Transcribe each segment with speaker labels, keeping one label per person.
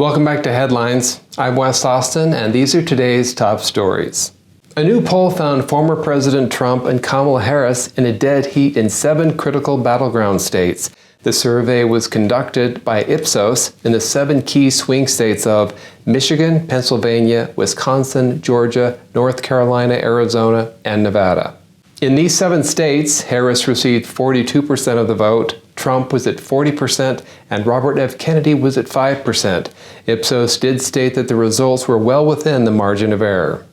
Speaker 1: Welcome back to Headlines. I'm Wes Austin, and these are today's top stories. A new poll found former President Trump and Kamala Harris in a dead heat in 7 critical battleground states. The survey was conducted by Ipsos in the 7 key swing states of Michigan, Pennsylvania, Wisconsin, Georgia, North Carolina, Arizona, and Nevada. In these 7 states, Harris received 42% of the vote, Trump was at 40%, and Robert F. Kennedy was at 5%. Ipsos did state that the results were well within the margin of error.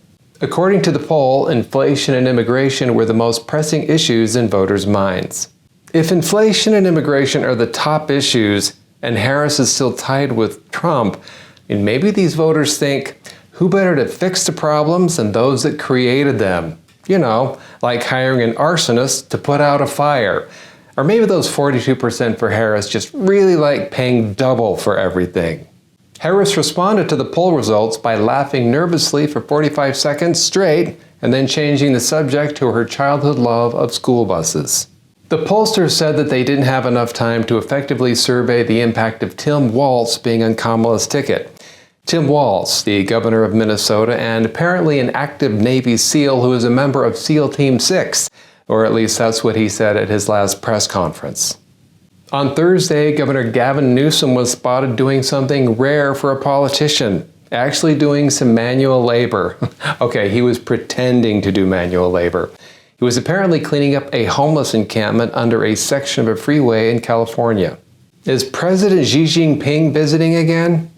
Speaker 1: According to the poll, inflation and immigration were the most pressing issues in voters' minds. If inflation and immigration are the top issues, and Harris is still tied with Trump, and maybe these voters think, who better to fix the problems than those that created them? You know, like hiring an arsonist to put out a fire. Or maybe those 42% for Harris just really like paying double for everything. Harris responded to the poll results by laughing nervously for 45 seconds straight and then changing the subject to her childhood love of school buses. The pollsters said that they didn't have enough time to effectively survey the impact of Tim Walz being on Kamala's ticket. Tim Walz, the governor of Minnesota and apparently an active Navy SEAL who is a member of SEAL Team 6, or at least that's what he said at his last press conference. On Thursday, Governor Gavin Newsom was spotted doing something rare for a politician, actually doing some manual labor. Okay, he was pretending to do manual labor. He was apparently cleaning up a homeless encampment under a section of a freeway in California. Is President Xi Jinping visiting again?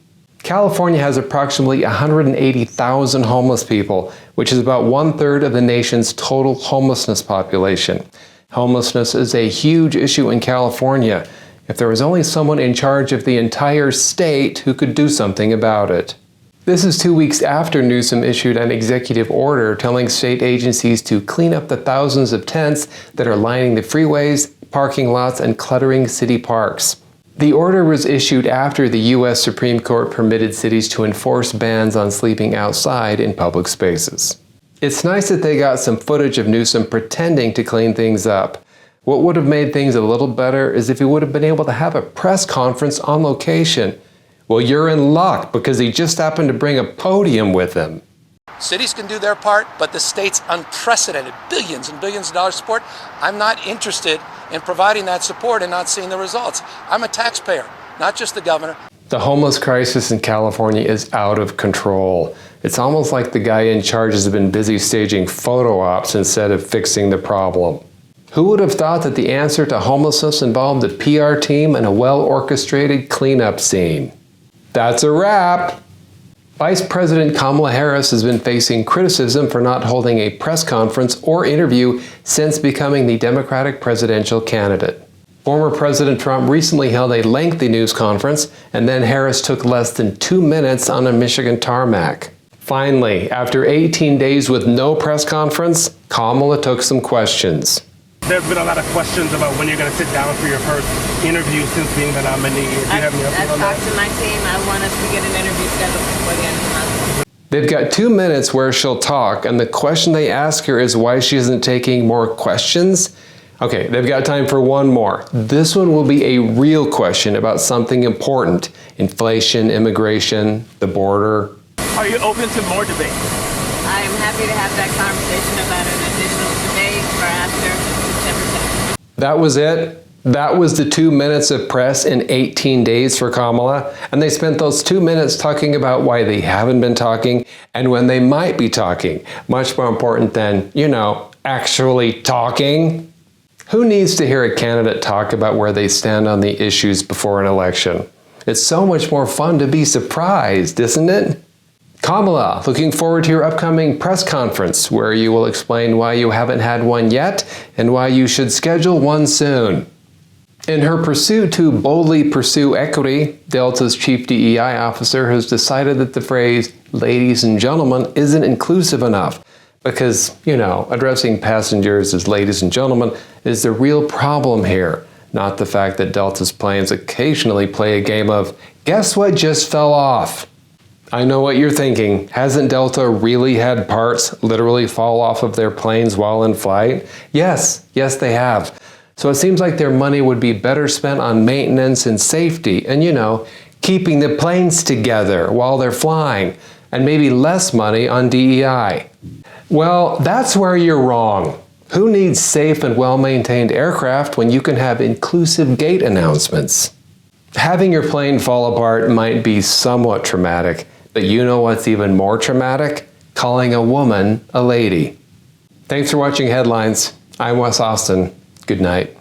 Speaker 1: California has approximately 180,000 homeless people, which is about 1/3 of the nation's total homelessness population. Homelessness is a huge issue in California. If there was only someone in charge of the entire state who could do something about it. This is 2 weeks after Newsom issued an executive order telling state agencies to clean up the thousands of tents that are lining the freeways, parking lots, and cluttering city parks. The order was issued after the U.S. Supreme Court permitted cities to enforce bans on sleeping outside in public spaces. It's nice that they got some footage of Newsom pretending to clean things up. What would have made things a little better is if he would have been able to have a press conference on location. Well, you're in luck because he just happened to bring a podium with him.
Speaker 2: Cities can do their part, but the state's unprecedented billions and billions of dollars support. I'm not interested in providing that support and not seeing the results. I'm a taxpayer, not just the governor.
Speaker 1: The homeless crisis in California is out of control. It's almost like the guy in charge has been busy staging photo ops instead of fixing the problem. Who would have thought that the answer to homelessness involved a PR team and a well-orchestrated cleanup scene? That's a wrap! Vice President Kamala Harris has been facing criticism for not holding a press conference or interview since becoming the Democratic presidential candidate. Former President Trump recently held a lengthy news conference, and then Harris took less than 2 minutes on a Michigan tarmac. Finally, after 18 days with no press conference, Kamala took some questions.
Speaker 3: There's been a lot of questions about when you're going to sit down for your first interview since being the nominee. Do you have any update on that?
Speaker 4: I've talked to my team. I want us to get an interview scheduled before the end of the month.
Speaker 1: They've got 2 minutes where she'll talk, and the question they ask her is why she isn't taking more questions. Okay, they've got time for one more. This one will be a real question about something important. Inflation, immigration, the border.
Speaker 3: Are you open to more debate?
Speaker 4: I am happy to have that conversation about an additional debate for after September 10th.
Speaker 1: That was it. That was the 2 minutes of press in 18 days for Kamala. And they spent those 2 minutes talking about why they haven't been talking and when they might be talking. Much more important than, actually talking. Who needs to hear a candidate talk about where they stand on the issues before an election? It's so much more fun to be surprised, isn't it? Kamala, looking forward to your upcoming press conference where you will explain why you haven't had one yet and why you should schedule one soon. In her pursuit to boldly pursue equity, Delta's chief DEI officer has decided that the phrase, ladies and gentlemen, isn't inclusive enough. Because, addressing passengers as ladies and gentlemen is the real problem here, not the fact that Delta's planes occasionally play a game of, guess what just fell off? I know what you're thinking. Hasn't Delta really had parts literally fall off of their planes while in flight? Yes, they have. So it seems like their money would be better spent on maintenance and safety and, keeping the planes together while they're flying, and maybe less money on DEI. Well, that's where you're wrong. Who needs safe and well-maintained aircraft when you can have inclusive gate announcements? Having your plane fall apart might be somewhat traumatic, but you know what's even more traumatic? Calling a woman a lady. Thanks for watching Headlines. I'm Wes Austin. Good night.